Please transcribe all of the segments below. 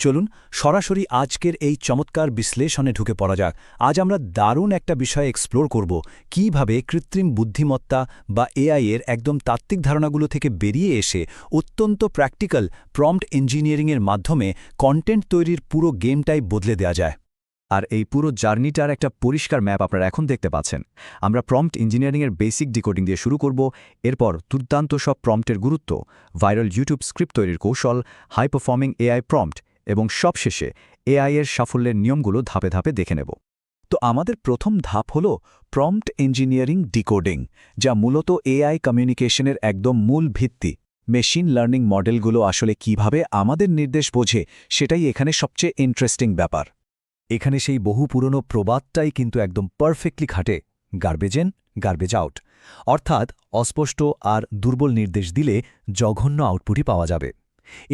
চলুন সরাসরি আজকের এই চমৎকার বিশ্লেষণে ঢুকে পড়া যাক। আজ আমরা দারুণ একটা বিষয় এক্সপ্লোর করব, কিভাবে কৃত্রিম বুদ্ধিমত্তা বা এআই এর একদম তাত্ত্বিক ধারণাগুলো থেকে বেরিয়ে এসে অত্যন্ত প্র্যাকটিক্যাল প্রম্পট ইঞ্জিনিয়ারিংয়ের মাধ্যমে কন্টেন্ট তৈরির পুরো গেমটাই বদলে দেওয়া যায়। আর এই পুরো জার্নিটার একটা পরিষ্কার ম্যাপ আপনারা এখন দেখতে পাচ্ছেন। আমরা প্রম্পট ইঞ্জিনিয়ারিংয়ের বেসিক ডিকোডিং দিয়ে শুরু করব, এরপর দুর্দান্ত সব প্রম্পটের গুরুত্ব, ভাইরাল ইউটিউব স্ক্রিপ্ট তৈরির কৌশল, হাই পারফর্মিং এআই প্রম্পট এবং সবশেষে এআই এর সাফল্যের নিয়মগুলো ধাপে ধাপে দেখে নেব। তো আমাদের প্রথম ধাপ হল প্রম্পট ইঞ্জিনিয়ারিং ডিকোডিং, যা মূলত এআই কমিউনিকেশনের একদম মূল ভিত্তি। মেশিন লার্নিং মডেলগুলো আসলে কিভাবে আমাদের নির্দেশ বোঝে, সেটাই এখানে সবচেয়ে ইন্টারেস্টিং ব্যাপার। এখানে সেই বহু পুরনো প্রবাদটাই কিন্তু একদম পারফেক্টলি খাটে, গার্বেজ ইন গার্বেজ আউট। অর্থাৎ অস্পষ্ট আর দুর্বল নির্দেশ দিলে জঘন্য আউটপুটই পাওয়া যাবে।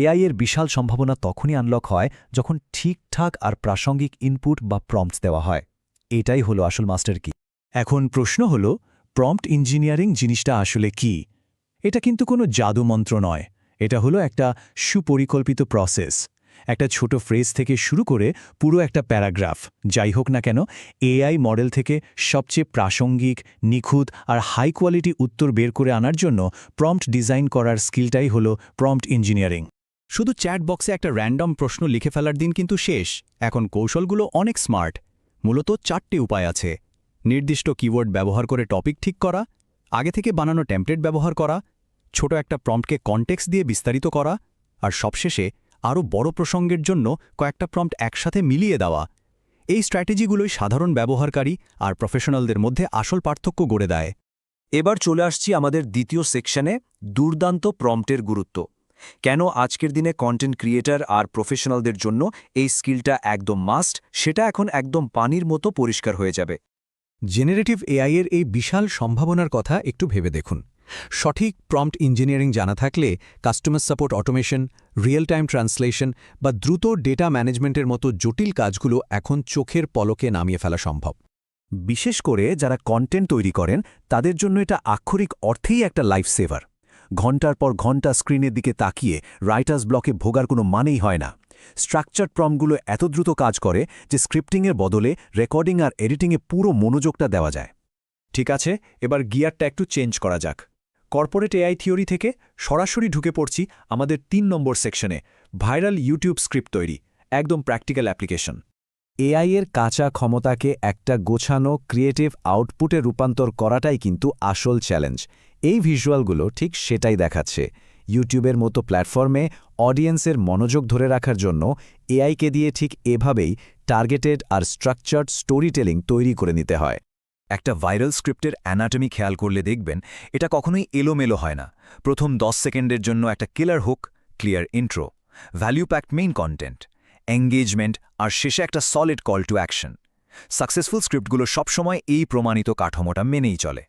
এআই এর বিশাল সম্ভাবনা তখনই আনলক হয় যখন ঠিকঠাক আর প্রাসঙ্গিক ইনপুট বা প্রম্পটস দেওয়া হয়। এটাই হলো আসল মাস্টার কি। এখন প্রশ্ন হল, প্রম্পট ইঞ্জিনিয়ারিং জিনিসটা আসলে কি? এটা কিন্তু কোনো জাদুমন্ত্র নয়, এটা হলো একটা সুপরিকল্পিত প্রসেস। একটা ছোট ফ্রেজ থেকে শুরু করে পুরো একটা প্যারাগ্রাফ, যাই হোক না কেন, এআই মডেল থেকে সবচেয়ে প্রাসঙ্গিক, নিখুঁত আর হাই কোয়ালিটি উত্তর বের করে আনার জন্য প্রম্পট ডিজাইন করার স্কিলটাই হলো প্রম্পট ইঞ্জিনিয়ারিং। শুধু চ্যাট বক্সে একটা র্যান্ডম প্রশ্ন লিখে ফেলার দিন কিন্তু শেষ। এখন কৌশলগুলো অনেক স্মার্ট। মূলত 4টি উপায় আছে: নির্দিষ্ট কিওয়ার্ড ব্যবহার করে টপিক ঠিক করা, আগে থেকে বানানো টেমপ্লেট ব্যবহার করা, ছোট একটা প্রম্পটকে কনটেক্সট দিয়ে বিস্তারিত করা, আর সবশেষে আরও বড় প্রসঙ্গের জন্য কয়েকটা প্রম্পট একসাথে মিলিয়ে দেওয়া। এই স্ট্র্যাটেজিগুলোই সাধারণ ব্যবহারকারী আর প্রফেশনালদের মধ্যে আসল পার্থক্য গড়ে দেয়। এবার চলে আসছি আমাদের দ্বিতীয় সেকশনে, দুর্দান্ত প্রম্পটের গুরুত্ব। কেন আজকের দিনে কন্টেন্ট ক্রিয়েটর আর প্রফেশনালদের জন্য এই স্কিলটা একদম মাস্ট, সেটা এখন একদম পানির মতো পরিষ্কার হয়ে যাবে। জেনারেটিভ এআই এর এই বিশাল সম্ভাবনার কথা একটু ভেবে দেখুন। সঠিক প্রম্পট ইঞ্জিনিয়ারিং জানা থাকলে customer support automation, real time translation বা দ্রুত ডেটা ম্যানেজমেন্টের মতো জটিল কাজগুলো এখন চোখের পলকে নামিয়ে ফেলা সম্ভব। বিশেষ করে যারা কন্টেন্ট তৈরি করেন, তাদের জন্য এটা আক্ষরিক অর্থেই একটা লাইফ সেভার। ঘণ্টার পর ঘণ্টা স্ক্রিনের দিকে তাকিয়ে রাইটার্স ব্লকে ভোগার কোনো মানেই হয় না। স্ট্রাকচার্ড প্রম্পটগুলো এত দ্রুত কাজ করে যে স্ক্রিপ্টিংয়ের বদলে রেকর্ডিং আর এডিটিংয়ে পুরো মনোযোগটা দেওয়া যায়। ঠিক আছে, এবার গিয়ারটা একটু চেঞ্জ করা যাক। কর্পোরেট এআই থিওরি থেকে সরাসরি ঢুকে পড়ছি আমাদের 3 নম্বর সেকশনে, ভাইরাল ইউটিউব স্ক্রিপ্ট তৈরি, একদম প্র্যাকটিক্যাল অ্যাপ্লিকেশন। এআই এর কাঁচা ক্ষমতাকে একটা গোছানো ক্রিয়েটিভ আউটপুটে রূপান্তর করাটাই কিন্তু আসল চ্যালেঞ্জ। এই ভিজুয়ালগুলো ঠিক সেটাই দেখাচ্ছে। ইউটিউবের মতো প্ল্যাটফর্মে অডিয়েন্সের মনোযোগ ধরে রাখার জন্য এআইকে দিয়ে ঠিক এভাবেই টার্গেটেড আর স্ট্রাকচার্ড স্টোরি টেলিং তৈরি করে নিতে হয়। একটা ভাইরাল স্ক্রিপ্টের অ্যানাটমি খেয়াল করলে দেখবেন, এটা কখনোই এলোমেলো হয় না। প্রথম 10 সেকেন্ডের জন্য একটা killer hook, clear intro, value packed main content, engagement, আর শেষে একটা solid call to action. Successful স্ক্রিপ্টগুলো সবসময় এই প্রমাণিত কাঠামোটা মেনেই চলে।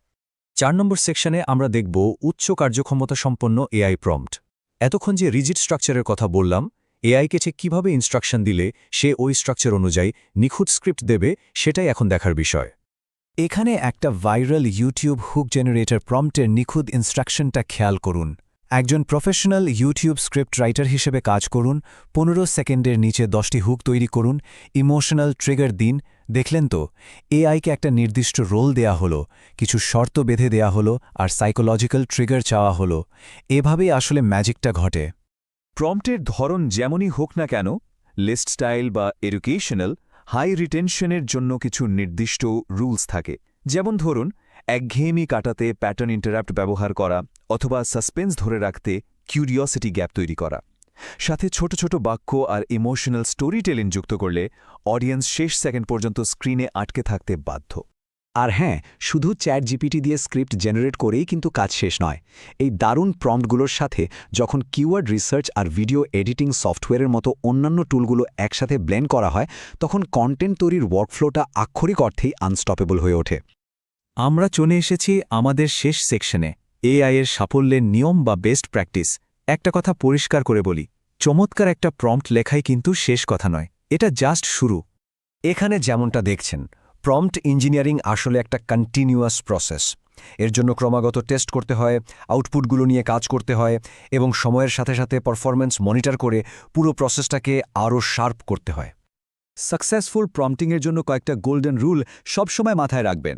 4 নম্বর সেকশনে আমরা দেখব উচ্চ কার্যক্ষমতা সম্পন্ন এআই প্রম্পট। এতক্ষণ যে রিজিড স্ট্রাকচারের কথা বললাম, এআইকে ঠিক কীভাবে ইনস্ট্রাকশন দিলে সে ওই স্ট্রাকচার অনুযায়ী নিখুঁত স্ক্রিপ্ট দেবে, সেটাই এখন দেখার বিষয়। এখানে একটা ভাইরাল ইউটিউব হুক জেনারেটর প্রম্পটের নিখুঁত ইনস্ট্রাকশনটা খেয়াল করুন। একজন প্রফেশনাল ইউটিউব স্ক্রিপ্ট রাইটার হিসেবে কাজ করুন, 15 সেকেন্ডের নিচে 10টি হুক তৈরি করুন, ইমোশনাল ট্রিগার দিন। দেখলেন তো, এআইকে একটা নির্দিষ্ট রোল দেয়া হলো, কিছু শর্ত বেঁধে দেয়া হলো, আর সাইকোলজিক্যাল ট্রিগার চাওয়া হলো। এভাবেই আসলে ম্যাজিকটা ঘটে। প্রম্পটের ধরন যেমনই হোক না কেন, লিস্ট স্টাইল বা এডুকেশনাল, হাই রিটেনশনের জন্য কিছু নির্দিষ্ট রুলস থাকে। যেমন ধরুন, একঘেয়েমি কাটাতে প্যাটার্ন ইন্টারাপ্ট ব্যবহার করা, অথবা সাসপেন্স ধরে রাখতে কিউরিওসিটি গ্যাপ তৈরি করা। সাথে ছোট ছোট বাক্য আর ইমোশনাল স্টোরি টেলিং যুক্ত করলে অডিয়েন্স শেষ সেকেন্ড পর্যন্ত স্ক্রিনে আটকে থাকতে বাধ্য। আর হ্যাঁ, শুধু চ্যাট জিপিটি দিয়ে স্ক্রিপ্ট জেনারেট করেই কিন্তু কাজ শেষ নয়। এই দারুণ প্রম্পটগুলোর সাথে যখন কিওয়ার্ড রিসার্চ আর ভিডিও এডিটিং সফটওয়্যারের মতো অন্যান্য টুলগুলো একসাথে ব্লেন্ড করা হয়, তখন কন্টেন্ট তৈরির ওয়ার্কফ্লোটা আক্ষরিক অর্থেই আনস্টপেবল হয়ে ওঠে। আমরা চলে এসেছি আমাদের শেষ সেকশনে, এআই এর সাফল্যের নিয়ম বা বেস্ট প্র্যাকটিস। একটা কথা পরিষ্কার করে বলি, চমৎকার একটা প্রম্পট লেখাই কিন্তু শেষ কথা নয়, এটা জাস্ট শুরু। এখানে যেমনটা দেখছেন, প্রম্পট ইঞ্জিনিয়ারিং আসলে একটা কন্টিনিউয়াস প্রসেস। এর জন্য ক্রমাগত টেস্ট করতে হয়, আউটপুটগুলো নিয়ে কাজ করতে হয় এবং সময়ের সাথে সাথে পারফরম্যান্স মনিটর করে পুরো প্রসেসটাকে আরও শার্প করতে হয়। সাকসেসফুল প্রম্পটিংয়ের জন্য কয়েকটা গোল্ডেন রুল সবসময় মাথায় রাখবেন।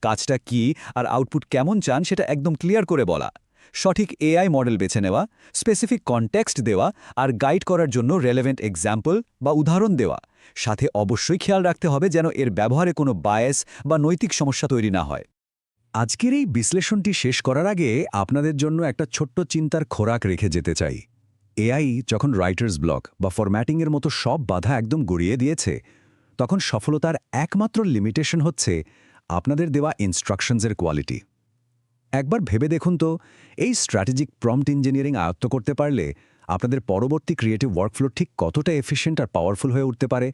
কাজটা কি আর আউটপুট কেমন চান সেটা একদম ক্লিয়ার করে বলা, সঠিক এআই মডেল বেছে নেওয়া, স্পেসিফিক কনটেক্সট দেওয়া আর গাইড করার জন্য রেলেভেন্ট এক্সাম্পল বা উদাহরণ দেওয়া। সাথে অবশ্যই খেয়াল রাখতে হবে যেন এর ব্যবহারে কোনো বায়াস বা নৈতিক সমস্যা তৈরি না হয়। আজকের এই বিশ্লেষণটি শেষ করার আগে আপনাদের জন্য একটা ছোট্ট চিন্তার খোরাক রেখে যেতে চাই। এআই যখন রাইটার্স ব্লক বা ফরম্যাটিংয়ের মতো সব বাধা একদম গড়িয়ে দিয়েছে, তখন সফলতার একমাত্র লিমিটেশন হচ্ছে আপনাদের দেওয়া ইনস্ট্রাকশনসের কোয়ালিটি। একবার ভেবে দেখুন তো, এই স্ট্র্যাটেজিক প্রম্পট ইঞ্জিনিয়ারিং আয়ত্ত করতে পারলে আপনাদের পরবর্তী ক্রিয়েটিভ ওয়ার্কফ্লো ঠিক কতটা এফিশিয়েন্ট আর পাওয়ারফুল হয়ে উঠতে পারে।